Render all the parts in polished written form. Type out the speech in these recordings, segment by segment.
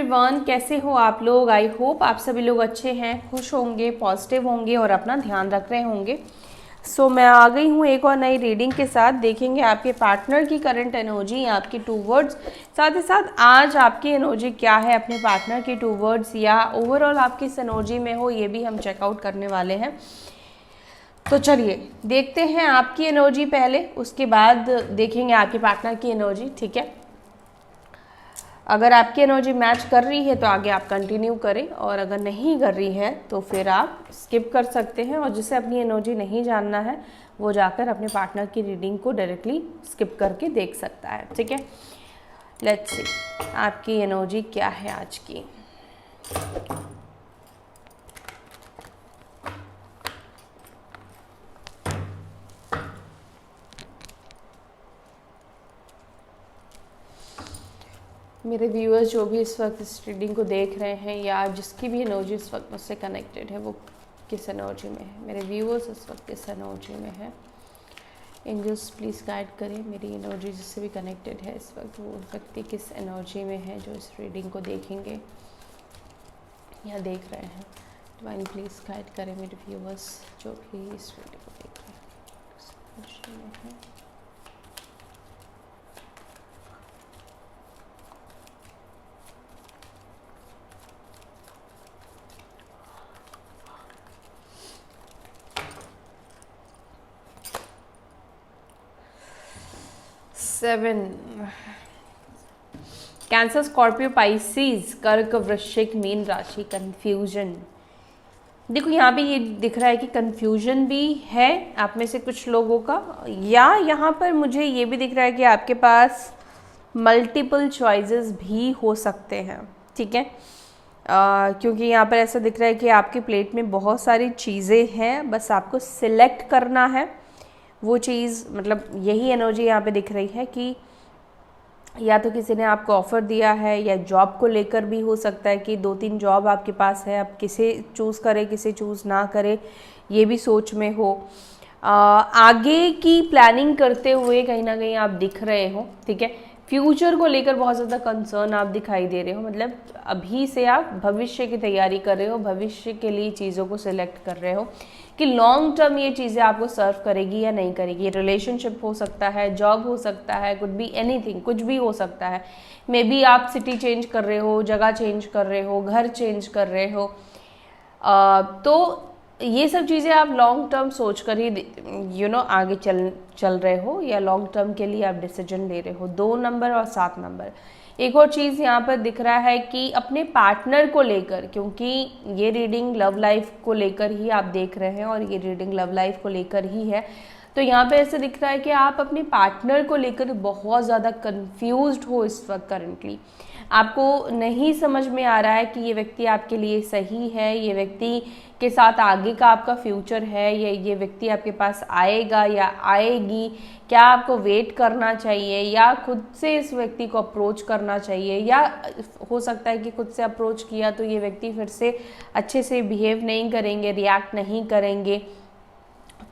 Everyone, कैसे हो आप लोग? आई होप आप सभी लोग अच्छे हैं, खुश होंगे, पॉजिटिव होंगे और अपना ध्यान रख रहे होंगे। सो मैं आ गई हूँ एक और नई रीडिंग के साथ। देखेंगे आपके पार्टनर की करंट एनर्जी, आपकी टू वर्ड्स, साथ ही साथ आज आपकी एनर्जी क्या है अपने पार्टनर की टू वर्ड्स, या ओवरऑल आप किस एनर्जी में हो, ये भी हम चेकआउट करने वाले हैं। तो चलिए देखते हैं आपकी एनर्जी पहले, उसके बाद देखेंगे आपके पार्टनर की एनर्जी। ठीक है, अगर आपकी एनर्जी मैच कर रही है तो आगे आप कंटिन्यू करें, और अगर नहीं कर रही है तो फिर आप स्किप कर सकते हैं, और जिसे अपनी एनर्जी नहीं जानना है वो जाकर अपने पार्टनर की रीडिंग को डायरेक्टली स्किप करके देख सकता है। ठीक है, लेट्स सी आपकी एनर्जी क्या है आज की। मेरे व्यूअर्स जो भी इस वक्त इस रीडिंग को देख रहे हैं, या जिसकी भी एनर्जी इस वक्त मुझसे कनेक्टेड है, वो किस एनर्जी में है? मेरे व्यूअर्स इस वक्त किस एनर्जी में है? एंजल्स प्लीज़ गाइड करें मेरी एनर्जी जिससे भी कनेक्टेड है इस वक्त, वो व्यक्ति किस एनर्जी में है जो इस रीडिंग को देखेंगे या देख रहे हैं। डिवाइन प्लीज़ गाइड करें मेरे व्यूअर्स जो भी इस रीडिंग को देख रहे हैं किस एनर्जी में है। सेवन, कैंसर, स्कॉर्पियो, पाइसिस, कर्क, वृश्चिक, मीन राशि। कंफ्यूजन, देखो यहाँ पे ये दिख रहा है कि कंफ्यूजन भी है आप में से कुछ लोगों का, या यहाँ पर मुझे ये भी दिख रहा है कि आपके पास मल्टीपल चॉइसेस भी हो सकते हैं। ठीक है, क्योंकि यहाँ पर ऐसा दिख रहा है कि आपकी प्लेट में बहुत सारी चीज़ें हैं, बस आपको सिलेक्ट करना है वो चीज़। मतलब यही एनर्जी यहाँ पे दिख रही है कि या तो किसी ने आपको ऑफ़र दिया है, या जॉब को लेकर भी हो सकता है कि 2-3 जॉब आपके पास है, अब किसे चूज़ करें किसे चूज़ ना करें ये भी सोच में हो। आगे की प्लानिंग करते हुए कहीं ना कहीं आप दिख रहे हो। ठीक है, फ्यूचर को लेकर बहुत ज़्यादा कंसर्न आप दिखाई दे रहे हो, मतलब अभी से आप भविष्य की तैयारी कर रहे हो, भविष्य के लिए चीज़ों को सिलेक्ट कर रहे हो कि लॉन्ग टर्म ये चीज़ें आपको सर्व करेगी या नहीं करेगी। रिलेशनशिप हो सकता है, जॉब हो सकता है, कुड बी एनीथिंग, कुछ भी हो सकता है। मे बी आप सिटी चेंज कर रहे हो, जगह चेंज कर रहे हो, घर चेंज कर रहे हो, तो ये सब चीज़ें आप लॉन्ग टर्म सोच कर ही आगे चल रहे हो, या लॉन्ग टर्म के लिए आप डिसीजन ले रहे हो। 2 नंबर और 7 नंबर। एक और चीज़ यहाँ पर दिख रहा है कि अपने पार्टनर को लेकर, क्योंकि ये रीडिंग लव लाइफ को लेकर ही आप देख रहे हैं और ये रीडिंग लव लाइफ को लेकर ही है, तो यहाँ पे ऐसे दिख रहा है कि आप अपने पार्टनर को लेकर बहुत ज़्यादा कंफ्यूज्ड हो इस वक्त। करंटली आपको नहीं समझ में आ रहा है कि ये व्यक्ति आपके लिए सही है, ये व्यक्ति के साथ आगे का आपका फ्यूचर है, ये व्यक्ति आपके पास आएगा या आएगी। क्या आपको वेट करना चाहिए, या खुद से इस व्यक्ति को अप्रोच करना चाहिए, या हो सकता है कि खुद से अप्रोच किया तो ये व्यक्ति फिर से अच्छे से बिहेव नहीं करेंगे, रिएक्ट नहीं करेंगे।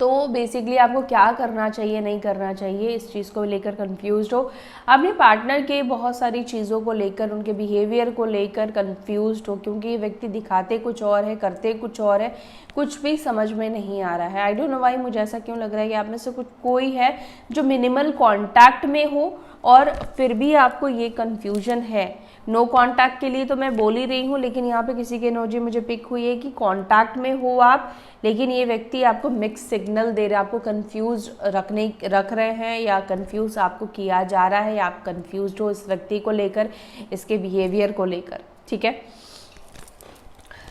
तो बेसिकली आपको क्या करना चाहिए, नहीं करना चाहिए, इस चीज़ को लेकर कंफ्यूज्ड हो। अपने पार्टनर के बहुत सारी चीज़ों को लेकर, उनके बिहेवियर को लेकर कंफ्यूज्ड हो, क्योंकि ये व्यक्ति दिखाते कुछ और है, करते कुछ और है, कुछ भी समझ में नहीं आ रहा है। आई डोंट नो व्हाई, मुझे ऐसा क्यों लग रहा है कि आप में से कुछ कोई है जो मिनिमल कॉन्टैक्ट में हो, और फिर भी आपको ये कन्फ्यूजन है। नो कांटेक्ट के लिए तो मैं बोल ही रही हूँ, लेकिन यहाँ पे किसी की एनर्जी मुझे पिक हुई है कि कांटेक्ट में हो आप, लेकिन ये व्यक्ति आपको मिक्स सिग्नल दे रहा है, आपको कंफ्यूज रख रहे हैं, या कंफ्यूज आपको किया जा रहा है, या आप कंफ्यूज्ड हो इस व्यक्ति को लेकर, इसके बिहेवियर को लेकर। ठीक है,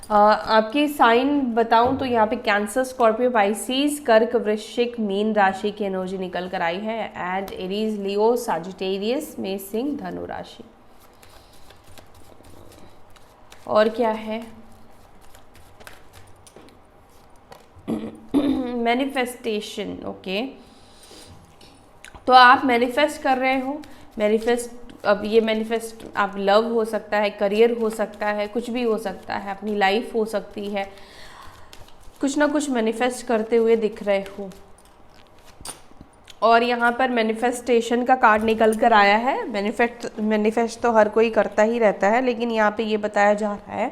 आपकी साइन बताऊं तो यहाँ पे कैंसर, स्कॉर्पियो, पाइसिस, कर्क, वृश्चिक, मीन राशि की एनर्जी निकल कर आई है, एंड एरीज, लियो, सजिटेरियस, मेष, सिंह, धनु राशि। और क्या है? मैनिफेस्टेशन। ओके, तो आप मैनिफेस्ट कर रहे हो। अब ये मैनिफेस्ट आप लव हो सकता है, करियर हो सकता है, कुछ भी हो सकता है, अपनी लाइफ हो सकती है, कुछ ना कुछ मैनिफेस्ट करते हुए दिख रहे हो। और यहाँ पर मैनिफेस्टेशन का कार्ड निकल कर आया है। मैनिफेस्ट तो हर कोई करता ही रहता है, लेकिन यहाँ पे ये बताया जा रहा है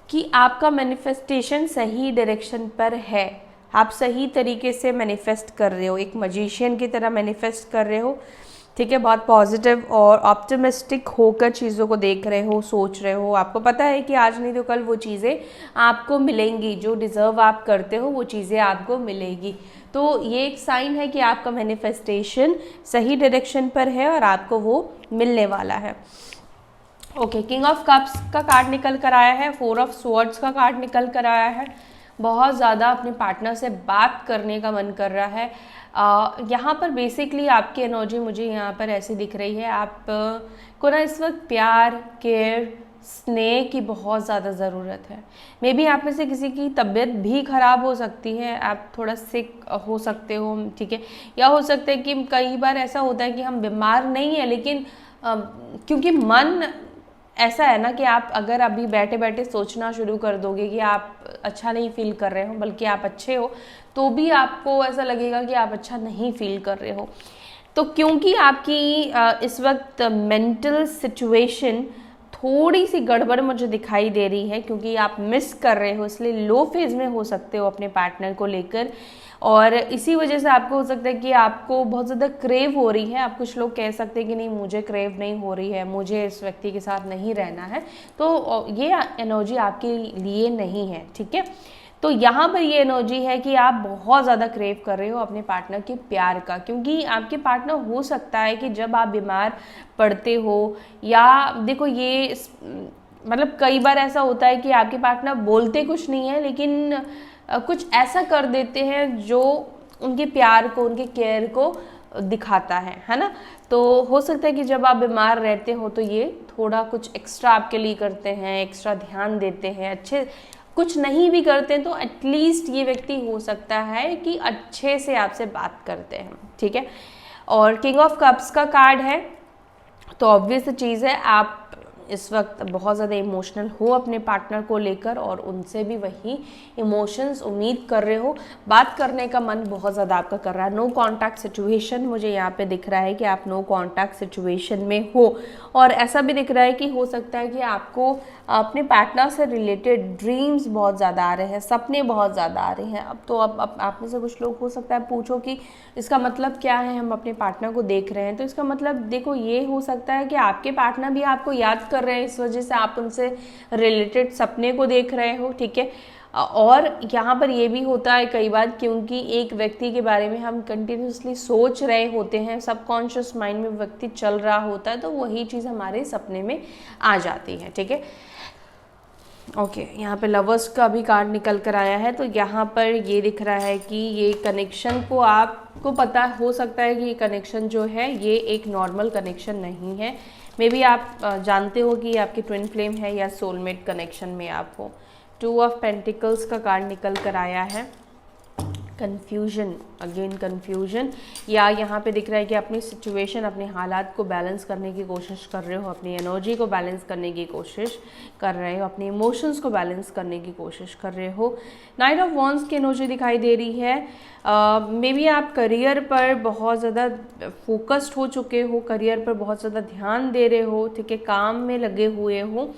कि आपका मैनिफेस्टेशन सही डायरेक्शन पर है। आप सही तरीके से मैनिफेस्ट कर रहे हो, एक मजिशियन की तरह मैनिफेस्ट कर रहे हो, ठीक है। बहुत पॉजिटिव और ऑप्टिमिस्टिक होकर चीज़ों को देख रहे हो, सोच रहे हो। आपको पता है कि आज नहीं तो कल वो चीज़ें आपको मिलेंगी, जो डिज़र्व आप करते हो वो चीज़ें आपको मिलेगी। तो ये एक साइन है कि आपका मैनिफेस्टेशन सही डायरेक्शन पर है और आपको वो मिलने वाला है। ओके, किंग ऑफ कप्स का कार्ड निकल कर आया है, 4 ऑफ स्वॉर्ड्स का कार्ड निकल कर आया है। बहुत ज़्यादा अपने पार्टनर से बात करने का मन कर रहा है। यहाँ पर बेसिकली आपकी एनर्जी मुझे यहाँ पर ऐसी दिख रही है, आप को ना इस वक्त प्यार, केयर, स्नेह की बहुत ज़्यादा ज़रूरत है। मे बी आप में से किसी की तबीयत भी ख़राब हो सकती है, आप थोड़ा सिक हो सकते हो, ठीक है। या हो सकता है कि कई बार ऐसा होता है कि हम बीमार नहीं है, लेकिन क्योंकि मन ऐसा है ना कि आप अगर अभी बैठे बैठे सोचना शुरू कर दोगे कि आप अच्छा नहीं फील कर रहे हो, बल्कि आप अच्छे हो, तो भी आपको ऐसा लगेगा कि आप अच्छा नहीं फील कर रहे हो। तो क्योंकि आपकी इस वक्त मेंटल सिचुएशन थोड़ी सी गड़बड़ मुझे दिखाई दे रही है, क्योंकि आप मिस कर रहे हो, इसलिए लो फेज में हो सकते हो अपने पार्टनर को लेकर। और इसी वजह से आपको हो सकता है कि आपको बहुत ज़्यादा क्रेव हो रही है। आप कुछ लोग कह सकते हैं कि नहीं, मुझे क्रेव नहीं हो रही है, मुझे इस व्यक्ति के साथ नहीं रहना है, तो ये एनर्जी आपके लिए नहीं है, ठीक है। तो यहाँ पर ये एनर्जी है कि आप बहुत ज़्यादा क्रेव कर रहे हो अपने पार्टनर के प्यार का, क्योंकि आपके पार्टनर हो सकता है कि जब आप बीमार पड़ते हो, या देखो ये मतलब कई बार ऐसा होता है कि आपके पार्टनर बोलते कुछ नहीं है, लेकिन कुछ ऐसा कर देते हैं जो उनके प्यार को, उनके केयर को दिखाता है ना। तो हो सकता है कि जब आप बीमार रहते हो तो ये थोड़ा कुछ एक्स्ट्रा आपके लिए करते हैं, एक्स्ट्रा ध्यान देते हैं। अच्छे कुछ नहीं भी करते हैं तो एटलीस्ट ये व्यक्ति हो सकता है कि अच्छे से आपसे बात करते हैं, ठीक है। और किंग ऑफ कप्स का कार्ड है, तो ऑब्वियस चीज़ है आप इस वक्त बहुत ज़्यादा इमोशनल हो अपने पार्टनर को लेकर, और उनसे भी वही इमोशंस उम्मीद कर रहे हो। बात करने का मन बहुत ज़्यादा आपका कर रहा है। नो कॉन्टैक्ट सिचुएशन मुझे यहाँ पे दिख रहा है कि आप नो कॉन्टैक्ट सिचुएशन में हो, और ऐसा भी दिख रहा है कि हो सकता है कि आपको अपने पार्टनर से रिलेटेड ड्रीम्स बहुत ज़्यादा आ रहे हैं, सपने बहुत ज़्यादा आ रहे हैं। अब तो अब आप में से कुछ लोग हो सकता है पूछो कि इसका मतलब क्या है, हम अपने पार्टनर को देख रहे हैं। तो इसका मतलब देखो ये हो सकता है कि आपके पार्टनर भी आपको याद कर रहे हैं, इस वजह से आप उनसे रिलेटेड सपने को देख रहे हो, ठीक है। और यहाँ पर ये भी होता है कई बार, क्योंकि एक व्यक्ति के बारे में हम कंटिन्यूसली सोच रहे होते हैं, सबकॉन्शियस माइंड में व्यक्ति चल रहा होता है, तो वही चीज़ हमारे सपने में आ जाती है, ठीक है। ओके, यहाँ पे लवर्स का भी कार्ड निकल कर आया है, तो यहाँ पर ये दिख रहा है कि ये कनेक्शन को आपको पता हो सकता है कि ये कनेक्शन जो है ये एक नॉर्मल कनेक्शन नहीं है। मे बी आप जानते हो कि आपकी ट्विन फ्लेम है या सोलमेट कनेक्शन में आप हो। 2 ऑफ पेंटिकल्स का कार्ड निकल कर आया है, कन्फ्यूजन, अगेन कन्फ्यूजन, या यहाँ पे दिख रहा है कि अपनी सिचुएशन, अपने हालात को बैलेंस करने की कोशिश कर रहे हो, अपनी एनर्जी को बैलेंस करने की कोशिश कर रहे हो, अपने इमोशंस को बैलेंस करने की कोशिश कर रहे हो। नाइट ऑफ वॉन्ड्स की एनर्जी दिखाई दे रही है। मे बी आप करियर पर बहुत ज़्यादा फोकस्ड हो चुके हो, करियर पर बहुत ज़्यादा ध्यान दे रहे हो, ठीक है, काम में लगे हुए हो।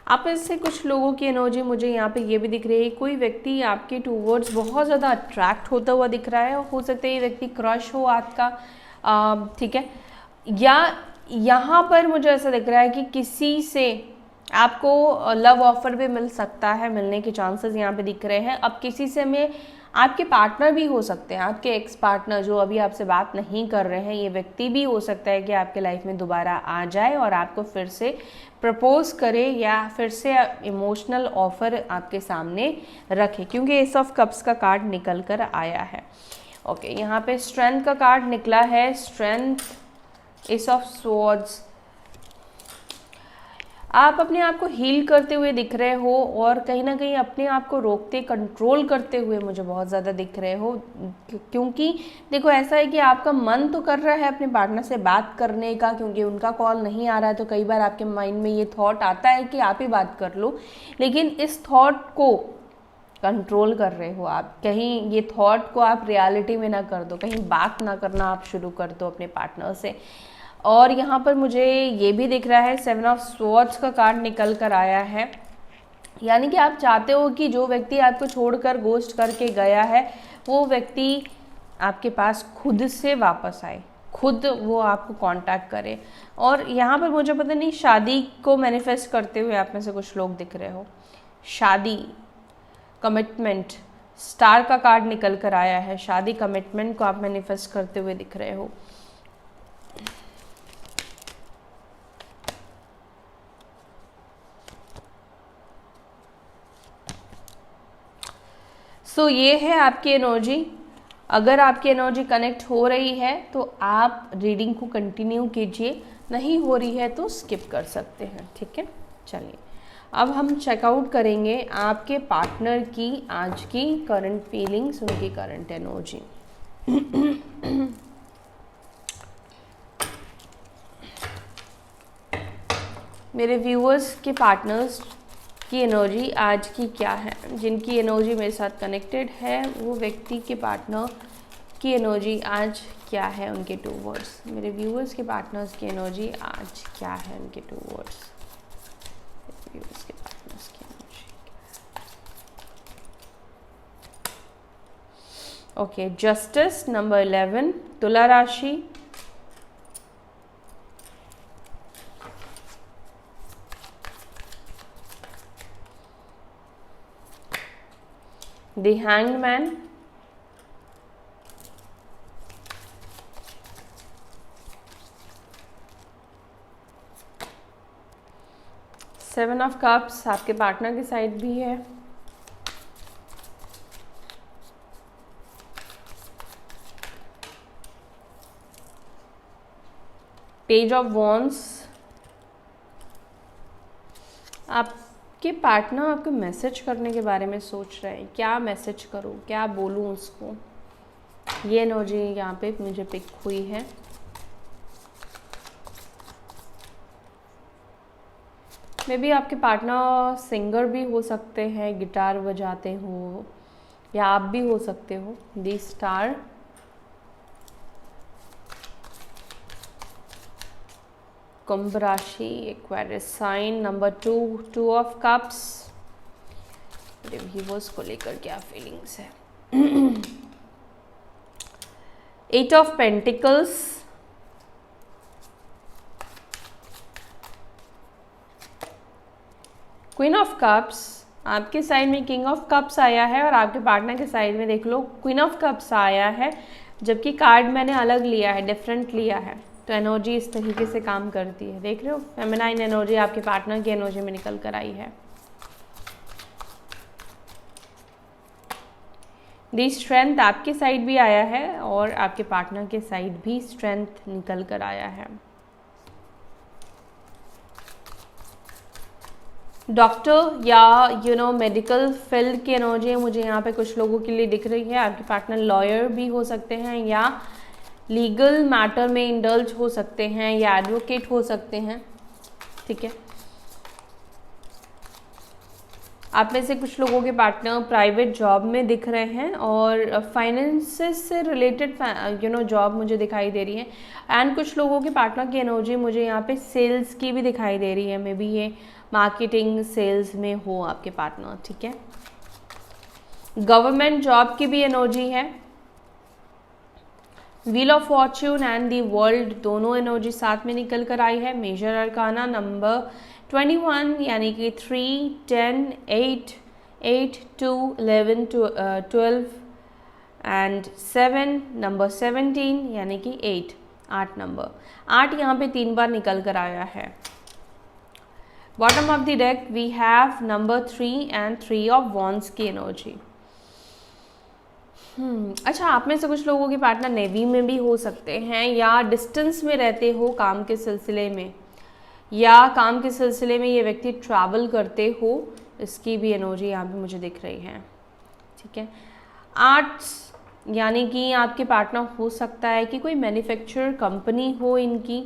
आप इससे कुछ लोगों की एनर्जी मुझे यहाँ पे ये भी दिख रही है, कोई व्यक्ति आपके टूवर्ड्स बहुत ज़्यादा अट्रैक्ट होता हुआ दिख रहा है, और हो सकता है ये व्यक्ति क्रश हो आपका, ठीक है। या यहाँ पर मुझे ऐसा दिख रहा है कि किसी से आपको लव ऑफर भी मिल सकता है, मिलने के चांसेस यहाँ पे दिख रहे हैं। अब किसी से में आपके पार्टनर भी हो सकते हैं, आपके एक्स पार्टनर जो अभी आपसे बात नहीं कर रहे हैं, ये व्यक्ति भी हो सकता है कि आपके लाइफ में दोबारा आ जाए और आपको फिर से प्रपोज करे, या फिर से इमोशनल ऑफर आपके सामने रखे, क्योंकि एस ऑफ कप्स का कार्ड निकल कर आया है। ओके, यहाँ पे स्ट्रेंथ का कार्ड निकला है, स्ट्रेंथ, एस ऑफ स्वॉर्ड्स। आप अपने आप को हील करते हुए दिख रहे हो, और कहीं ना कहीं अपने आप को रोकते, कंट्रोल करते हुए मुझे बहुत ज़्यादा दिख रहे हो, क्योंकि देखो ऐसा है कि आपका मन तो कर रहा है अपने पार्टनर से बात करने का, क्योंकि उनका कॉल नहीं आ रहा है, तो कई बार आपके माइंड में ये थॉट आता है कि आप ही बात कर लो, लेकिन इस थॉट को कंट्रोल कर रहे हो आप, कहीं ये थॉट को आप रियलिटी में ना कर दो, कहीं बात ना करना आप शुरू कर दो अपने पार्टनर से। और यहाँ पर मुझे ये भी दिख रहा है 7 ऑफ स्वॉर्ड्स का कार्ड निकल कर आया है, यानी कि आप चाहते हो कि जो व्यक्ति आपको छोड़कर गोस्ट करके गया है वो व्यक्ति आपके पास खुद से वापस आए, खुद वो आपको कांटेक्ट करे। और यहाँ पर मुझे पता नहीं शादी को मैनिफेस्ट करते हुए आप में से कुछ लोग दिख रहे हो, शादी, कमिटमेंट, स्टार का कार्ड निकल कर आया है, शादी कमिटमेंट को आप मैनिफेस्ट करते हुए दिख रहे हो। सो ये है आपकी एनर्जी। अगर आपकी एनर्जी कनेक्ट हो रही है तो आप रीडिंग को कंटिन्यू कीजिए, नहीं हो रही है तो स्किप कर सकते हैं, ठीक है। चलिए अब हम चेकआउट करेंगे आपके पार्टनर की आज की करंट फीलिंग्स, उनकी करंट एनर्जी। मेरे व्यूअर्स के पार्टनर्स की एनर्जी आज की क्या है, जिनकी एनर्जी मेरे साथ कनेक्टेड है वो व्यक्ति के पार्टनर की एनर्जी आज क्या है, उनके 2 वर्ड्स। मेरे व्यूअर्स के पार्टनर्स की एनर्जी आज क्या है, उनके 2 वर्ड्स। व्यूअर्स के पार्टनर्स की एनर्जी, ओके। जस्टिस, नंबर 11, तुला राशि, the hanged man, seven of cups आपके पार्टनर की साइड भी है, पेज ऑफ वॉन्ड्स। आपके पार्टनर आपको मैसेज करने के बारे में सोच रहे हैं, क्या मैसेज करूं, क्या बोलूं उसको, ये एनर्जी यहाँ पे मुझे पिक हुई है। मे बी आपके पार्टनर सिंगर भी हो सकते हैं, गिटार बजाते हो, या आप भी हो सकते हो। दी स्टार, कुंभ राशि, Aquarius sign, number 2, 2 of cups. Viewers को लेकर क्या फीलिंग्स है। 8 of pentacles, queen of cups. आपके साइड में किंग ऑफ कप्स आया है और आपके पार्टनर के साइड में देख लो क्वीन ऑफ कप्स आया है, जबकि कार्ड मैंने अलग लिया है, डिफरेंट लिया है। तो एनर्जी इस तरीके से काम करती है, देख रहे हो, फेमिनाइन एनर्जी आपके पार्टनर की एनर्जी में निकल कर आई है। दी स्ट्रेंथ आपके साइड भी आया है और आपके पार्टनर के साइड भी स्ट्रेंथ निकल कर आया है। डॉक्टर या मेडिकल फील्ड की एनर्जी मुझे यहाँ पे कुछ लोगों के लिए दिख रही है। आपके पार्टनर लॉयर भी हो सकते हैं या लीगल मैटर में इंडल्ज हो सकते हैं या एडवोकेट हो सकते हैं, ठीक है। आप में से कुछ लोगों के पार्टनर प्राइवेट जॉब में दिख रहे हैं और फाइनेंसेस से रिलेटेड जॉब मुझे दिखाई दे रही है। एंड कुछ लोगों के पार्टनर की एनर्जी मुझे यहाँ पे सेल्स की भी दिखाई दे रही है, मे बी ये मार्केटिंग सेल्स में हो आपके पार्टनर, ठीक है। गवर्नमेंट जॉब की भी एनर्जी है। Wheel of Fortune and the world दोनों एनर्जी साथ में निकल कर आई है। मेजर अरकाना नंबर 21 यानी कि 3, 10, 8, 8, 2, 11, 12 एंड 7, नंबर 17 यानी कि 8 नंबर। 8 यहाँ पे 3 बार निकल कर आया है। Bottom of the deck we have number 3 and 3 of wands की एनर्जी। अच्छा, आप में से कुछ लोगों के पार्टनर नेवी में भी हो सकते हैं या डिस्टेंस में रहते हो काम के सिलसिले में, या काम के सिलसिले में ये व्यक्ति ट्रैवल करते हो, इसकी भी एनर्जी यहाँ पे मुझे दिख रही है, ठीक है। आर्ट्स यानी कि आपके पार्टनर हो सकता है कि कोई मैन्युफैक्चरर कंपनी हो इनकी।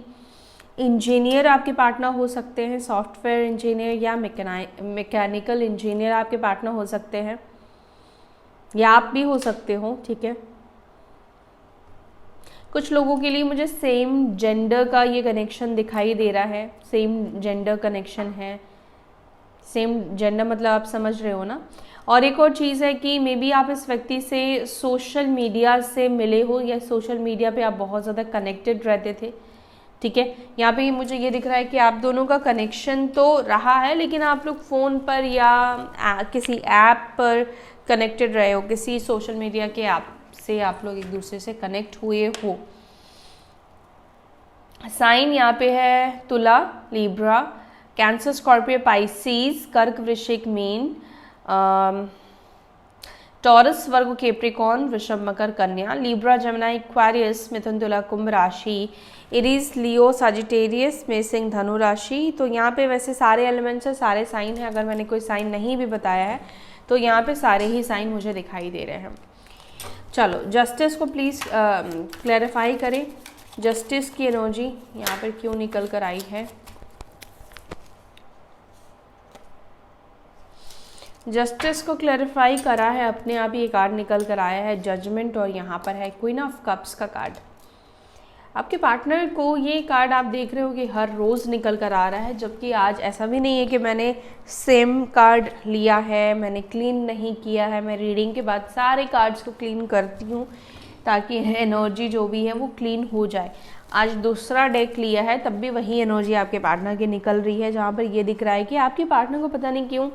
इंजीनियर आपके पार्टनर हो सकते हैं, सॉफ्टवेयर इंजीनियर या मैकेनिकल इंजीनियर आपके पार्टनर हो सकते हैं। या आप भी हो सकते हो, ठीक है। कुछ लोगों के लिए मुझे सेम जेंडर का ये कनेक्शन दिखाई दे रहा है, सेम जेंडर कनेक्शन है। सेम जेंडर मतलब आप समझ रहे हो ना। और एक और चीज़ है कि मे बी आप इस व्यक्ति से सोशल मीडिया से मिले हो या सोशल मीडिया पे आप बहुत ज़्यादा कनेक्टेड रहते थे, ठीक है। यहाँ पे मुझे ये दिख रहा है कि आप दोनों का कनेक्शन तो रहा है, लेकिन आप लोग फ़ोन पर या किसी ऐप पर कनेक्टेड रहे हो, किसी सोशल मीडिया के ऐप से आप लोग एक दूसरे से कनेक्ट हुए हो। साइन यहाँ पे है तुला, लिब्रा, कैंसर, स्कॉर्पियो, पाइसिस, कर्क, वृश्चिक, मीन, टॉरस, वर्गो, कैप्रिकॉर्न, वृषभ, मकर, कन्या, लिब्रा, जमुनाई, एक्वेरियस, मिथुन, तुला, कुंभ राशि, एरीज, लियो, साजिटेरियस में सिंह, धनु राशि। तो यहाँ पे वैसे सारे एलिमेंट्स है, सारे साइन हैं। अगर मैंने कोई साइन नहीं भी बताया है तो यहाँ पे सारे ही साइन मुझे दिखाई दे रहे हैं। चलो जस्टिस को प्लीज़ क्लैरिफाई करें, जस्टिस की एनर्जी यहाँ पर क्यों निकल कर आई है। जस्टिस को क्लैरिफाई करा है, अपने आप ही एक कार्ड निकल कर आया है, जजमेंट, और यहाँ पर है क्वीन ऑफ कप्स का कार्ड। आपके पार्टनर को ये कार्ड आप देख रहे हो कि हर रोज़ निकल कर आ रहा है, जबकि आज ऐसा भी नहीं है कि मैंने सेम कार्ड लिया है, मैंने क्लीन नहीं किया है। मैं रीडिंग के बाद सारे कार्ड्स को क्लीन करती हूँ ताकि एनर्जी जो भी है वो क्लीन हो जाए। आज दूसरा डेक लिया है तब भी वही एनर्जी आपके पार्टनर की निकल रही है, जहाँ पर ये दिख रहा है कि आपके पार्टनर को पता नहीं क्यों,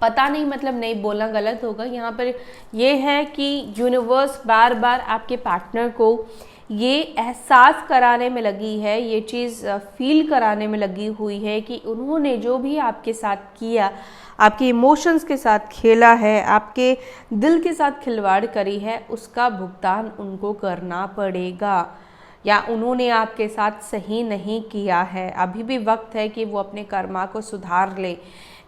पता नहीं मतलब नहीं बोलना गलत होगा, यहाँ पर ये है कि यूनिवर्स बार बार आपके पार्टनर को ये एहसास कराने में लगी है, ये चीज़ फील कराने में लगी हुई है कि उन्होंने जो भी आपके साथ किया, आपके इमोशंस के साथ खेला है, आपके दिल के साथ खिलवाड़ करी है, उसका भुगतान उनको करना पड़ेगा, या उन्होंने आपके साथ सही नहीं किया है। अभी भी वक्त है कि वो अपने कर्मा को सुधार ले,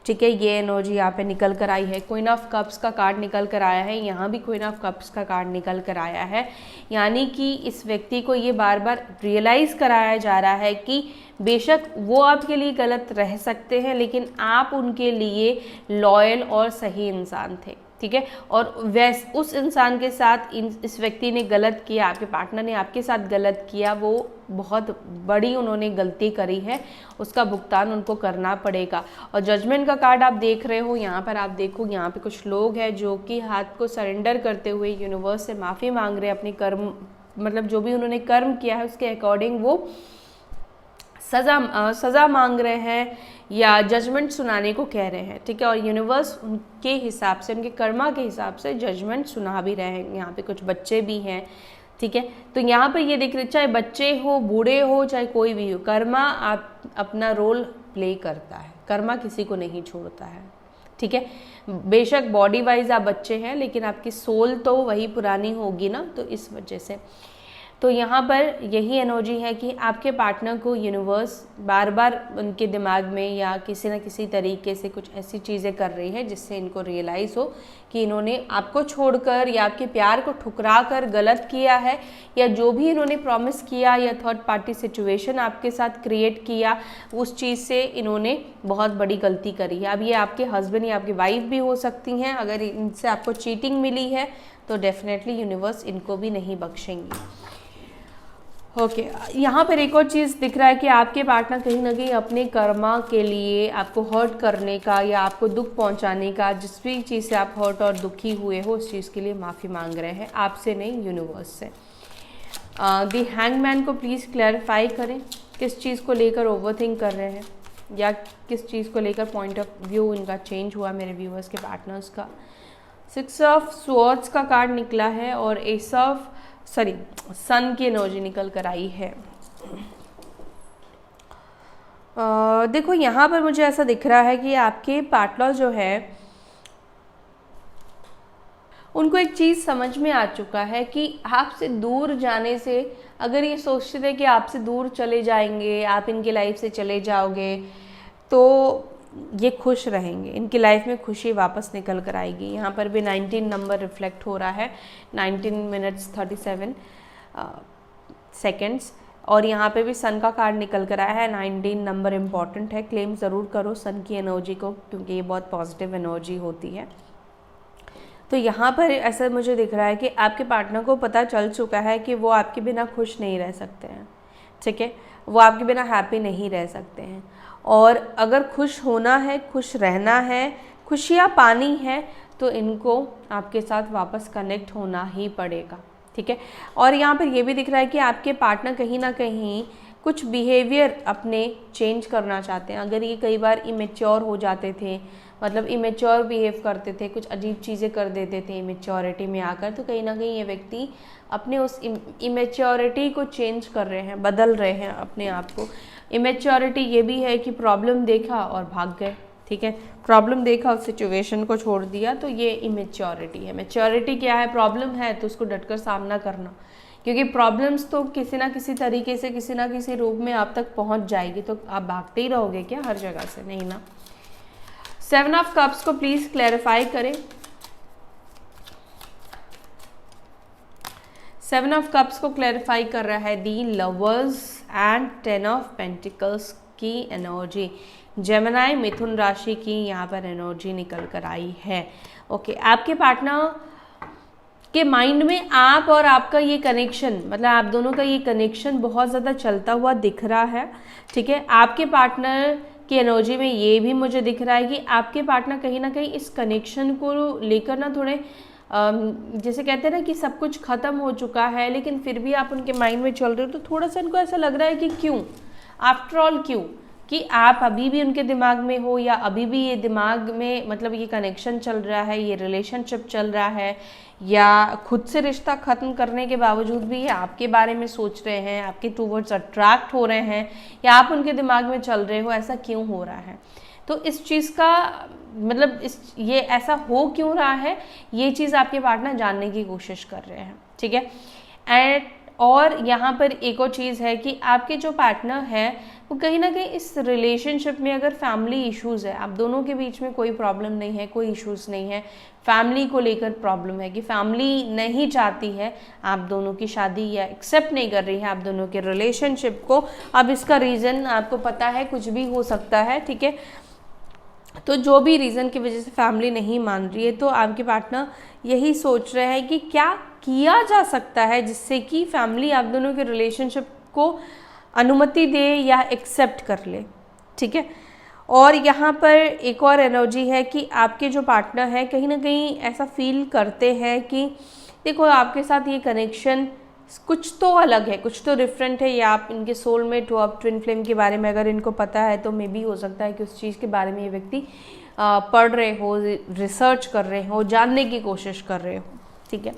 ठीक है। ये एनर्जी यहाँ पे निकल कर आई है। क्वीन ऑफ कप्स का कार्ड निकल कर आया है, यहाँ भी क्वीन ऑफ कप्स का कार्ड निकल कर आया है। यानी कि इस व्यक्ति को ये बार बार रियलाइज़ कराया जा रहा है कि बेशक वो आपके लिए गलत रह सकते हैं, लेकिन आप उनके लिए लॉयल और सही इंसान थे, ठीक है। और उस इंसान के साथ इस व्यक्ति ने गलत किया, आपके पार्टनर ने आपके साथ गलत किया, वो बहुत बड़ी उन्होंने गलती करी है, उसका भुगतान उनको करना पड़ेगा। और जजमेंट का कार्ड आप देख रहे हो, यहाँ पर आप देखो, यहाँ पे कुछ लोग हैं जो कि हाथ को सरेंडर करते हुए यूनिवर्स से माफ़ी मांग रहे हैं अपने कर्म, मतलब जो भी उन्होंने कर्म किया है उसके अकॉर्डिंग वो सज़ा मांग रहे हैं या जजमेंट सुनाने को कह रहे हैं, ठीक है। और यूनिवर्स उनके हिसाब से, उनके कर्मा के हिसाब से जजमेंट सुना भी रहे हैं। यहाँ पे कुछ बच्चे भी हैं, ठीक है। तो यहाँ पे ये दिख रहे, चाहे बच्चे हो, बूढ़े हो, चाहे कोई भी हो, कर्मा आप अपना रोल प्ले करता है, कर्मा किसी को नहीं छोड़ता है, ठीक है। बेशक बॉडी वाइज आप बच्चे हैं, लेकिन आपकी सोल तो वही पुरानी होगी ना, तो इस वजह से तो यहाँ पर यही एनर्जी है कि आपके पार्टनर को यूनिवर्स बार बार उनके दिमाग में या किसी न किसी तरीके से कुछ ऐसी चीज़ें कर रही है जिससे इनको रियलाइज़ हो कि इन्होंने आपको छोड़कर या आपके प्यार को ठुकरा कर गलत किया है, या जो भी इन्होंने प्रॉमिस किया या थर्ड पार्टी सिचुएशन आपके साथ क्रिएट किया, उस चीज़ से इन्होंने बहुत बड़ी गलती करी है। अब ये आपके हस्बैंड या आपकी वाइफ भी हो सकती हैं। अगर इनसे आपको चीटिंग मिली है तो डेफिनेटली यूनिवर्स इनको भी नहीं बख्शेंगी। ओके यहाँ पर एक और चीज़ दिख रहा है कि आपके पार्टनर कहीं ना कहीं अपने कर्मा के लिए आपको हर्ट करने का या आपको दुख पहुंचाने का, जिस भी चीज़ से आप हर्ट और दुखी हुए हो उस चीज़ के लिए माफ़ी मांग रहे हैं, आपसे नहीं यूनिवर्स से। दी हैंगमैन को प्लीज़ क्लैरिफाई करें, किस चीज़ को लेकर ओवरथिंक कर रहे हैं या किस चीज़ को लेकर पॉइंट ऑफ व्यू इनका चेंज हुआ मेरे व्यूअर्स के पार्टनर्स का। 6 ऑफ स्वॉर्ड्स का कार्ड निकला है और एस ऑफ सन की एनर्जी निकल कर आई है। देखो यहाँ पर मुझे ऐसा दिख रहा है कि आपके पार्टनर जो है उनको एक चीज़ समझ में आ चुका है कि आपसे दूर जाने से, अगर ये सोचते थे कि आपसे दूर चले जाएंगे, आप इनकी लाइफ से चले जाओगे तो ये खुश रहेंगे, इनकी लाइफ में खुशी वापस निकल कर आएगी। यहाँ पर भी 19 नंबर रिफ्लेक्ट हो रहा है, 19 मिनट्स 37 सेकेंड्स, और यहाँ पे भी सन का कार्ड निकल कर आया है। 19 नंबर इम्पॉर्टेंट है, क्लेम ज़रूर करो सन की एनर्जी को, क्योंकि ये बहुत पॉजिटिव एनर्जी होती है। तो यहाँ पर ऐसा मुझे दिख रहा है कि आपके पार्टनर को पता चल चुका है कि वो आपके बिना खुश नहीं रह सकते हैं, ठीक है, वो आपके बिना हैप्पी नहीं रह सकते हैं। और अगर खुश होना है, खुश रहना है, खुशियाँ पानी है, तो इनको आपके साथ वापस कनेक्ट होना ही पड़ेगा, ठीक है। और यहाँ पर ये भी दिख रहा है कि आपके पार्टनर कहीं ना कहीं कुछ बिहेवियर अपने चेंज करना चाहते हैं। अगर ये कई बार इमेच्योर हो जाते थे, मतलब इमेच्योर बिहेव करते थे, कुछ अजीब चीज़ें कर देते थे इमेच्योरिटी में आकर, तो कहीं ना कहीं ये व्यक्ति अपने उस इमेच्योरिटी को चेंज कर रहे हैं, बदल रहे हैं अपने आप को। इमेच्योरिटी ये भी है कि प्रॉब्लम देखा और भाग गए, ठीक है, प्रॉब्लम देखा उस सिचुएशन को छोड़ दिया, तो ये इमेच्योरिटी है। मैच्योरिटी क्या है? प्रॉब्लम है तो उसको डटकर सामना करना, क्योंकि प्रॉब्लम्स तो किसी ना किसी तरीके से, किसी ना किसी रूप में आप तक पहुंच जाएगी, तो आप भागते ही रहोगे क्या हर जगह से? नहीं ना। 7 ऑफ कप्स को प्लीज क्लैरिफाई करें। 7 ऑफ कप्स को क्लैरिफाई कर रहा है दी लवर्स एंड 10 ऑफ पेंटिकल्स की एनर्जी। जेमिनी मिथुन राशि की यहाँ पर एनर्जी निकल कर आई है। ओके, आपके पार्टनर के माइंड में आप और आपका ये कनेक्शन, मतलब आप दोनों का ये कनेक्शन बहुत ज़्यादा चलता हुआ दिख रहा है, ठीक है। आपके पार्टनर की एनर्जी में ये भी मुझे दिख रहा है कि आपके पार्टनर कहीं ना कहीं इस कनेक्शन को लेकर ना थोड़े जैसे कहते हैं ना कि सब कुछ ख़त्म हो चुका है, लेकिन फिर भी आप उनके माइंड में चल रहे हो, तो थोड़ा सा इनको ऐसा लग रहा है कि क्यों, आफ्टर ऑल क्यों, कि आप अभी भी उनके दिमाग में हो, या अभी भी ये दिमाग में मतलब ये कनेक्शन चल रहा है, ये रिलेशनशिप चल रहा है, या खुद से रिश्ता ख़त्म करने के बावजूद भी ये आपके बारे में सोच रहे हैं, आपके टूवर्ड्स अट्रैक्ट हो रहे हैं, या आप उनके दिमाग में चल रहे हो, ऐसा क्यों हो रहा है? तो इस चीज़ का मतलब ये ऐसा हो क्यों रहा है, ये चीज़ आपके पार्टनर जानने की कोशिश कर रहे हैं, ठीक है। और यहाँ पर एक और चीज़ है कि आपके जो पार्टनर है वो कहीं ना कहीं इस रिलेशनशिप में, अगर फैमिली इश्यूज़ है, आप दोनों के बीच में कोई प्रॉब्लम नहीं है, कोई इश्यूज़ नहीं है, फैमिली को लेकर प्रॉब्लम है कि फैमिली नहीं चाहती है आप दोनों की शादी, या एक्सेप्ट नहीं कर रही है आप दोनों के रिलेशनशिप को। अब इसका रीज़न आपको पता है, कुछ भी हो सकता है, ठीक है। तो जो भी रीज़न की वजह से फैमिली नहीं मान रही है, तो आपके पार्टनर यही सोच रहे हैं कि क्या किया जा सकता है जिससे कि फैमिली आप दोनों के रिलेशनशिप को अनुमति दे या एक्सेप्ट कर ले, ठीक है। और यहाँ पर एक और एनर्जी है कि आपके जो पार्टनर है कहीं ना कहीं ऐसा फील करते हैं कि देखो आपके साथ ये कनेक्शन कुछ तो अलग है, कुछ तो डिफरेंट है, या आप इनके सोलमेट हो। अब ट्विन फ्लेम के बारे में अगर इनको पता है तो मे बी हो सकता है कि उस चीज़ के बारे में ये व्यक्ति पढ़ रहे हो, रिसर्च कर रहे हो, जानने की कोशिश कर रहे हो, ठीक है।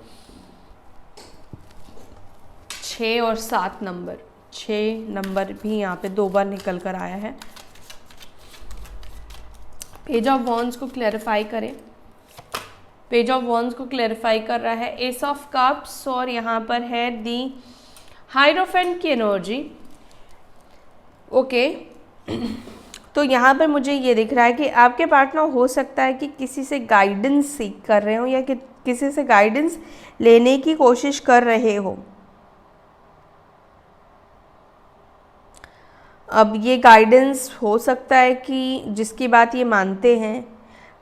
6 और 7 नंबर, 6 नंबर भी यहाँ पे 2 बार निकल कर आया है। पेज ऑफ वॉन्ड्स को क्लैरिफाई करें। पेज ऑफ वॉन्ड्स को क्लैरिफाई कर रहा है एस ऑफ कप्स, और यहाँ पर है दी हाइरोफेंट की एनर्जी। ओके, तो यहाँ पर मुझे ये दिख रहा है कि आपके पार्टनर हो सकता है कि किसी से गाइडेंस सीख कर रहे हो, या कि किसी से गाइडेंस लेने की कोशिश कर रहे हो। अब ये गाइडेंस हो सकता है कि जिसकी बात ये मानते हैं,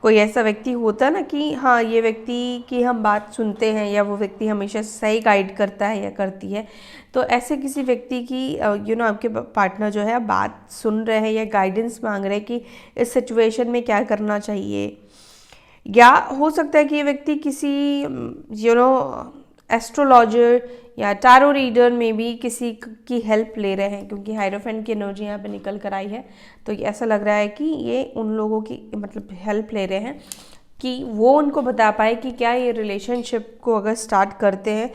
कोई ऐसा व्यक्ति होता है ना कि हाँ ये व्यक्ति की हम बात सुनते हैं, या वो व्यक्ति हमेशा सही गाइड करता है या करती है, तो ऐसे किसी व्यक्ति की आपके पार्टनर जो है बात सुन रहे हैं या गाइडेंस मांग रहे हैं कि इस सिचुएशन में क्या करना चाहिए। या हो सकता है कि ये व्यक्ति किसी एस्ट्रोलॉजर या टैरो रीडर में भी किसी की हेल्प ले रहे हैं, क्योंकि हाइरोफेंट की एनर्जी यहाँ पे निकल कर आई है, तो ऐसा लग रहा है कि ये उन लोगों की मतलब हेल्प ले रहे हैं कि वो उनको बता पाए कि क्या ये रिलेशनशिप को अगर स्टार्ट करते हैं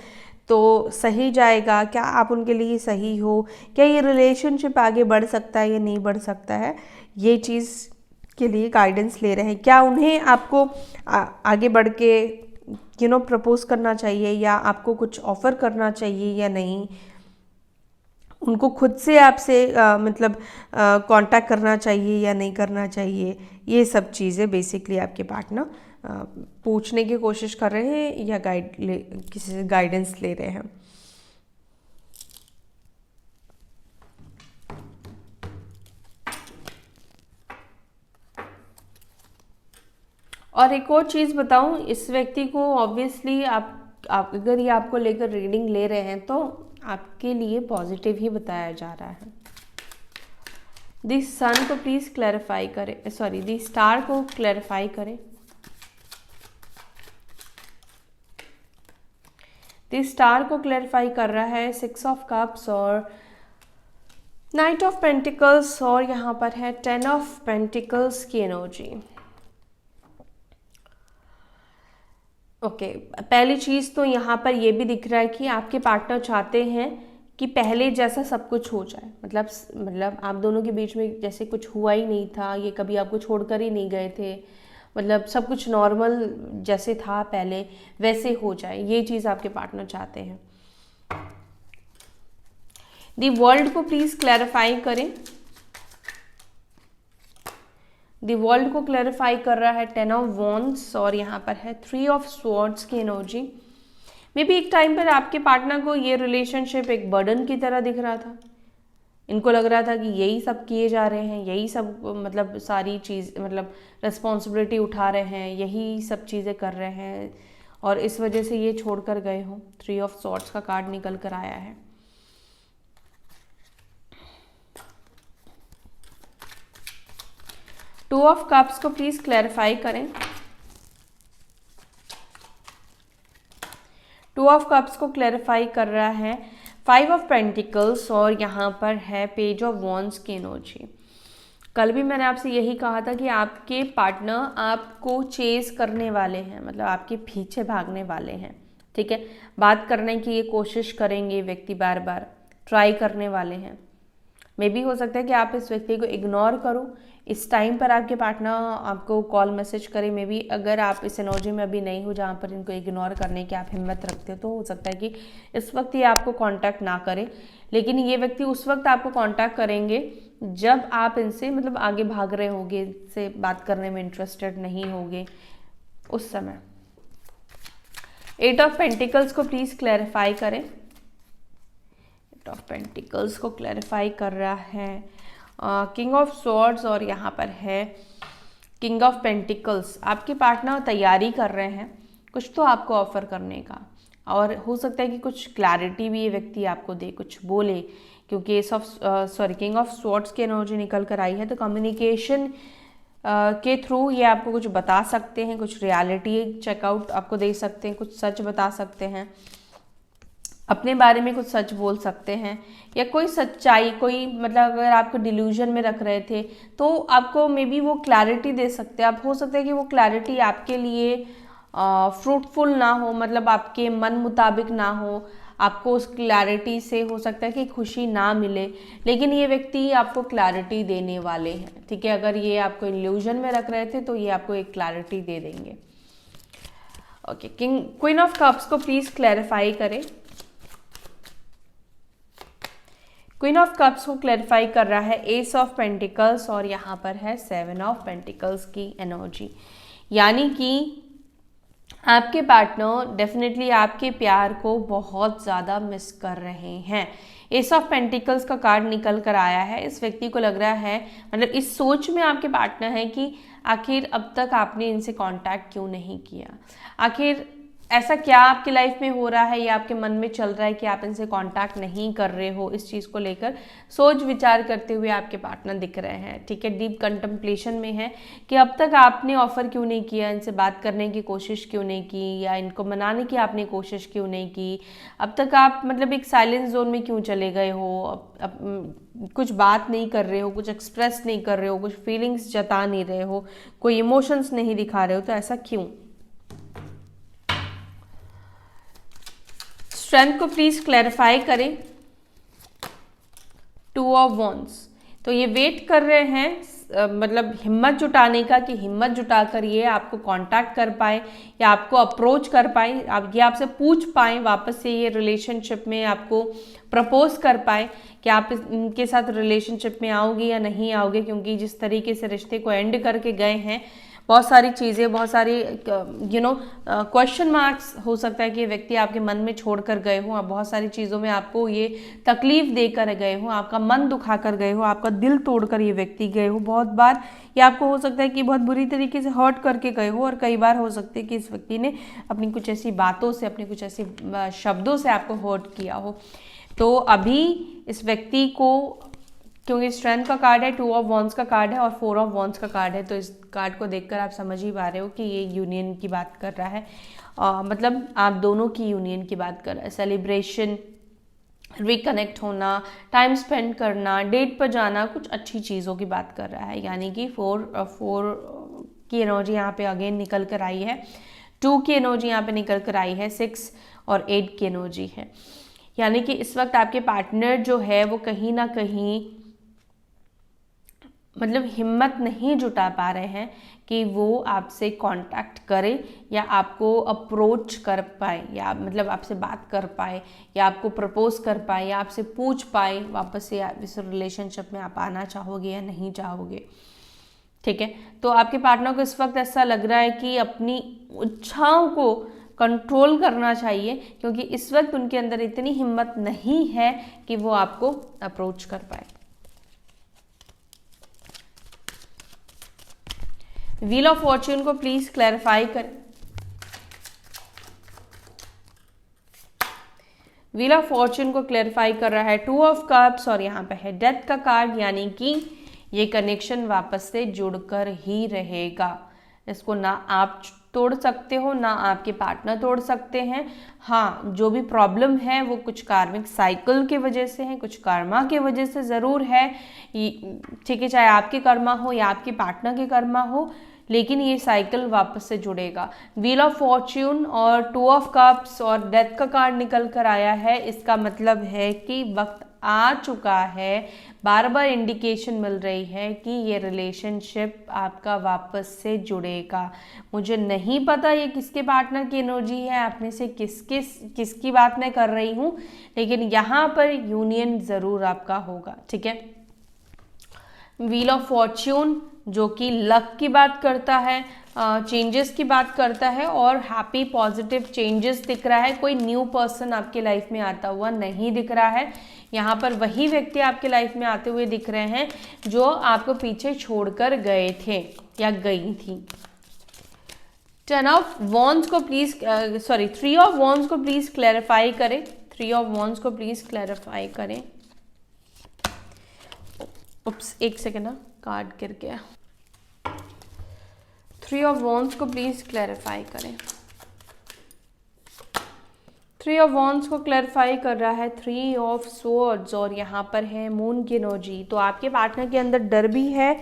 तो सही जाएगा, क्या आप उनके लिए सही हो, क्या ये रिलेशनशिप आगे बढ़ सकता है या नहीं बढ़ सकता है, ये चीज़ के लिए गाइडेंस ले रहे हैं। क्या उन्हें आपको आगे बढ़ के प्रपोज करना चाहिए, या आपको कुछ ऑफ़र करना चाहिए या नहीं, उनको खुद से आपसे मतलब कांटेक्ट करना चाहिए या नहीं करना चाहिए, ये सब चीज़ें बेसिकली आपके पार्टनर पूछने की कोशिश कर रहे हैं या किसी से गाइडेंस ले रहे हैं। और एक और चीज़ बताऊं, इस व्यक्ति को ऑब्वियसली आप अगर ये आपको लेकर रीडिंग ले रहे हैं तो आपके लिए पॉजिटिव ही बताया जा रहा है। दी सन को प्लीज क्लैरिफाई करें, सॉरी दी स्टार को क्लैरिफाई करें। दी स्टार को क्लैरिफाई कर रहा है 6 ऑफ कप्स और नाइट ऑफ पेंटिकल्स और यहाँ पर है 10 ऑफ पेंटिकल्स की एनर्जी। ओके, पहली चीज़ तो यहाँ पर ये भी दिख रहा है कि आपके पार्टनर चाहते हैं कि पहले जैसा सब कुछ हो जाए, मतलब आप दोनों के बीच में जैसे कुछ हुआ ही नहीं था, ये कभी आपको छोड़कर ही नहीं गए थे, मतलब सब कुछ नॉर्मल जैसे था पहले वैसे हो जाए, ये चीज़ आपके पार्टनर चाहते हैं। दी वर्ल्ड को प्लीज क्लैरिफाई करें। दी वर्ल्ड को क्लैरिफाई कर रहा है 10 ऑफ वॉन्ड्स और यहाँ पर है 3 ऑफ स्वॉर्ड्स की एनर्जी। मे बी एक टाइम पर आपके पार्टनर को ये रिलेशनशिप एक बर्डन की तरह दिख रहा था, इनको लग रहा था कि यही सब किए जा रहे हैं, यही सब मतलब सारी चीज़ मतलब रिस्पॉन्सिबिलिटी उठा रहे हैं, यही सब चीज़ें कर रहे हैं और इस वजह से ये छोड़कर गए हों। 3 ऑफ स्वॉर्ड्स का कार्ड निकल कर आया है। टू ऑफ कप्स को प्लीज क्लैरिफाई करें। टू ऑफ कप्स को क्लैरिफाई कर रहा है 5 ऑफ पेंटिकल्स और यहाँ पर है पेज ऑफ वॉन्ड्स की एनर्जी। कल भी मैंने आपसे यही कहा था कि आपके पार्टनर आपको चेस करने वाले हैं, मतलब आपके पीछे भागने वाले हैं, ठीक है। बात करने की ये कोशिश करेंगे व्यक्ति, बार बार ट्राई करने वाले हैं। मे भी हो सकता है कि आप इस व्यक्ति को इग्नोर करो, इस टाइम पर आपके पार्टनर आपको कॉल मैसेज करें। मे बी अगर आप इस एनर्जी में अभी नहीं हो जहाँ पर इनको इग्नोर करने की आप हिम्मत रखते हो, तो हो सकता है कि इस वक्त ये आपको कांटेक्ट ना करें, लेकिन ये व्यक्ति उस वक्त आपको कांटेक्ट करेंगे जब आप इनसे मतलब आगे भाग रहे होगे, इनसे बात करने में इंटरेस्टेड नहीं होगे उस समय। 8 ऑफ पेंटिकल्स को प्लीज क्लैरिफाई करें। 8 ऑफ पेंटिकल्स को क्लैरिफाई कर रहा है किंग ऑफ स्वॉर्ड्स और यहाँ पर है किंग ऑफ पेंटिकल्स। आपके पार्टनर तैयारी कर रहे हैं कुछ तो आपको ऑफर करने का, और हो सकता है कि कुछ क्लैरिटी भी ये व्यक्ति आपको दे, कुछ बोले, क्योंकि किंग ऑफ स्वॉर्ड्स की एनर्जी निकल कर आई है, तो कम्युनिकेशन के थ्रू ये आपको कुछ बता सकते हैं, कुछ रियलिटी चेकआउट आपको दे सकते हैं, कुछ सच बता सकते हैं, अपने बारे में कुछ सच बोल सकते हैं, या कोई सच्चाई, कोई मतलब अगर आपको डिल्यूजन में रख रहे थे तो आपको मे बी वो क्लैरिटी दे सकते हैं। आप हो सकता है कि वो क्लैरिटी आपके लिए फ्रूटफुल ना हो, मतलब आपके मन मुताबिक ना हो, आपको उस क्लैरिटी से हो सकता है कि खुशी ना मिले, लेकिन ये व्यक्ति आपको क्लैरिटी देने वाले हैं, ठीक है। अगर ये आपको इल्यूजन में रख रहे थे तो ये आपको एक क्लैरिटी दे देंगे। ओके, क्वीन ऑफ कप्स को प्लीज क्लैरिफाई करें। क्वीन ऑफ कप्स को क्लैरिफाई कर रहा है एस ऑफ पेंटिकल्स और यहाँ पर है 7 ऑफ पेंटिकल्स की एनर्जी। यानी कि आपके पार्टनर डेफिनेटली आपके प्यार को बहुत ज़्यादा मिस कर रहे हैं। एस ऑफ पेंटिकल्स का कार्ड निकल कर आया है। इस व्यक्ति को लग रहा है, मतलब इस सोच में आपके पार्टनर है कि आखिर अब तक आपने इनसे कांटेक्ट क्यों नहीं किया, आखिर ऐसा क्या आपकी लाइफ में हो रहा है या आपके मन में चल रहा है कि आप इनसे कांटेक्ट नहीं कर रहे हो। इस चीज़ को लेकर सोच विचार करते हुए आपके पार्टनर दिख रहे हैं, ठीक है। डीप कंटेम्पलेशन में है कि अब तक आपने ऑफर क्यों नहीं किया, इनसे बात करने की कोशिश क्यों नहीं की, या इनको मनाने की आपने कोशिश क्यों नहीं की। अब तक आप मतलब एक साइलेंस जोन में क्यों चले गए हो, अब कुछ बात नहीं कर रहे हो, कुछ एक्सप्रेस नहीं कर रहे हो, कुछ फीलिंग्स जता नहीं रहे हो, कोई इमोशंस नहीं दिखा रहे हो, तो ऐसा क्यों। स्ट्रेंथ को प्लीज क्लैरिफाई करें। 2 ऑफ वॉन्ड्स, तो ये वेट कर रहे हैं मतलब हिम्मत जुटाने का, कि हिम्मत जुटाकर ये आपको कांटेक्ट कर पाए या आपको अप्रोच कर पाए, आप ये आपसे पूछ पाए वापस से, ये रिलेशनशिप में आपको प्रपोज कर पाए कि आप इनके साथ रिलेशनशिप में आओगे या नहीं आओगे, क्योंकि जिस तरीके से रिश्ते को एंड करके गए हैं बहुत सारी चीज़ें, बहुत सारी क्वेश्चन मार्क्स हो सकता है कि ये व्यक्ति आपके मन में छोड़ कर गए हों, आप बहुत सारी चीज़ों में आपको ये तकलीफ देकर गए हों, आपका मन दुखा कर गए हो, आपका दिल तोड़कर ये व्यक्ति गए हो बहुत बार, या आपको हो सकता है कि बहुत बुरी तरीके से हर्ट करके गए हो, और कई बार हो सकता है कि इस व्यक्ति ने अपनी कुछ ऐसी बातों से, अपनी कुछ ऐसी शब्दों से आपको हर्ट किया हो। तो अभी इस व्यक्ति को, क्योंकि स्ट्रेंथ का कार्ड है, 2 ऑफ वॉन्ड्स का कार्ड है और 4 ऑफ वॉन्ड्स का कार्ड है, तो इस कार्ड को देखकर आप समझ ही पा रहे हो कि ये यूनियन की बात कर रहा है, मतलब आप दोनों की यूनियन की बात कर रहा है। सेलिब्रेशन, रिकनेक्ट होना, टाइम स्पेंड करना, डेट पर जाना, कुछ अच्छी चीज़ों की बात कर रहा है। यानी कि 4 की एनर्जी यहाँ पे अगेन निकल कर आई है, 2 की एनर्जी यहाँ पे निकल कर आई है, 6 और 8 की एनर्जी है। यानी कि इस वक्त आपके पार्टनर जो है वो कहीं ना कहीं मतलब हिम्मत नहीं जुटा पा रहे हैं कि वो आपसे कांटेक्ट करे या आपको अप्रोच कर पाए, या मतलब आपसे बात कर पाए, या आपको प्रपोज कर पाए, या आपसे पूछ पाए वापस से इस रिलेशनशिप में आप आना चाहोगे या नहीं चाहोगे। ठीक है, तो आपके पार्टनर को इस वक्त ऐसा लग रहा है कि अपनी इच्छाओं को कंट्रोल करना चाहिए, क्योंकि इस वक्त उनके अंदर इतनी हिम्मत नहीं है कि वो आपको अप्रोच कर पाए। व्हील ऑफ फॉर्च्यून को प्लीज क्लैरिफाई करें। व्हील ऑफ फॉर्च्यून को क्लैरिफाई कर रहा है 2 ऑफ कप्स, और यहाँ पे है डेथ का कार्ड, यानी कि ये कनेक्शन वापस से जुड़कर ही रहेगा। इसको ना आप तोड़ सकते हो, ना आपके पार्टनर तोड़ सकते हैं। हाँ, जो भी प्रॉब्लम है वो कुछ कार्मिक साइकिल की वजह से है, कुछ कर्मा की वजह से ज़रूर है, ठीक है, चाहे आपके कर्मा हो या आपके पार्टनर के कर्मा हो, लेकिन ये साइकिल वापस से जुड़ेगा। व्हील ऑफ फॉर्च्यून और 2 ऑफ कप्स और डेथ का कार्ड निकल कर आया है, इसका मतलब है कि वक्त आ चुका है, बार बार इंडिकेशन मिल रही है कि ये रिलेशनशिप आपका वापस से जुड़ेगा। मुझे नहीं पता ये किसके पार्टनर की एनर्जी है, आप में से किसकी बात मैं कर रही हूँ, लेकिन यहाँ पर यूनियन ज़रूर आपका होगा। ठीक है, व्हील ऑफ फॉर्च्यून जो कि लक की बात करता है, चेंजेस की बात करता है, और हैप्पी पॉजिटिव चेंजेस दिख रहा है। कोई न्यू पर्सन आपके लाइफ में आता हुआ नहीं दिख रहा है। यहाँ पर वही व्यक्ति आपके लाइफ में आते हुए दिख रहे हैं जो आपको पीछे छोड़कर गए थे या गई थी। 10 ऑफ वॉन्ड्स को प्लीज 3 ऑफ वॉन्ड्स को प्लीज क्लैरिफाई करें। 3 ऑफ वॉन्ड्स को प्लीज क्लैरिफाई करें। उप्स, एक सेकेंड ना, कार्ड गिर गया। 3 ऑफ वॉन्ड्स को प्लीज क्लैरिफाई करें। 3 ऑफ वॉन्ड्स को क्लैरिफाई कर रहा है 3 ऑफ स्वॉर्ड्स, और यहाँ पर है मून की एनर्जी। तो आपके पार्टनर के अंदर डर भी है,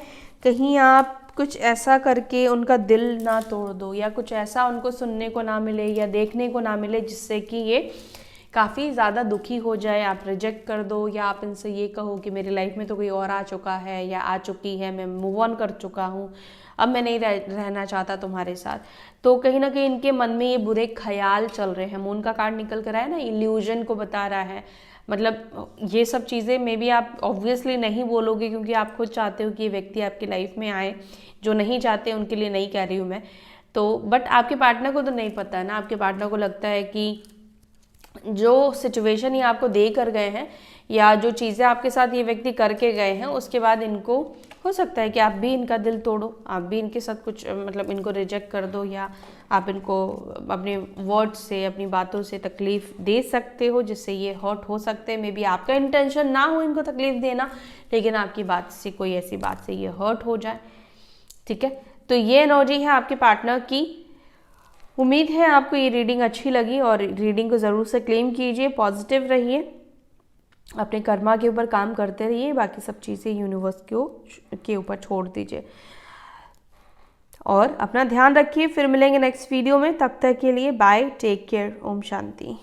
कहीं आप कुछ ऐसा करके उनका दिल ना तोड़ दो, या कुछ ऐसा उनको सुनने को ना मिले या देखने को ना मिले जिससे कि ये काफ़ी ज़्यादा दुखी हो जाए, आप रिजेक्ट कर दो, या आप इनसे ये कहो कि मेरी लाइफ में तो कोई और आ चुका है या आ चुकी है, मैं मूव ऑन कर चुका हूँ, अब मैं नहीं रहना चाहता तुम्हारे साथ। तो कहीं ना कहीं इनके मन में ये बुरे ख्याल चल रहे हैं। मून का कार्ड निकल कर आया ना, इल्यूजन को बता रहा है। मतलब ये सब चीज़ें मे बी आप ऑब्वियसली नहीं बोलोगे, क्योंकि आप खुद चाहते हो कि ये व्यक्ति आपकी लाइफ में आए। जो नहीं चाहते उनके लिए नहीं कह रही हूँ मैं तो, बट आपके पार्टनर को तो नहीं पता है ना। आपके पार्टनर को लगता है कि जो सिचुएशन ये आपको दे कर गए हैं, या जो चीज़ें आपके साथ ये व्यक्ति करके गए हैं, उसके बाद इनको हो सकता है कि आप भी इनका दिल तोड़ो, आप भी इनके साथ कुछ मतलब इनको रिजेक्ट कर दो, या आप इनको अपने वर्ड से, अपनी बातों से तकलीफ़ दे सकते हो, जिससे ये हर्ट हो सकते हैं। मे बी आपका इंटेंशन ना हो इनको तकलीफ़ देना, लेकिन आपकी बात से, कोई ऐसी बात से ये हर्ट हो जाए। ठीक है, तो ये एनर्जी है आपके पार्टनर की। उम्मीद है आपको ये रीडिंग अच्छी लगी, और रीडिंग को ज़रूर से क्लेम कीजिए, पॉजिटिव रहिए, अपने कर्मा के ऊपर काम करते रहिए, बाकी सब चीज़ें यूनिवर्स के ऊपर छोड़ दीजिए, और अपना ध्यान रखिए। फिर मिलेंगे नेक्स्ट वीडियो में, तब तक के लिए bye, take care, Om Shanti.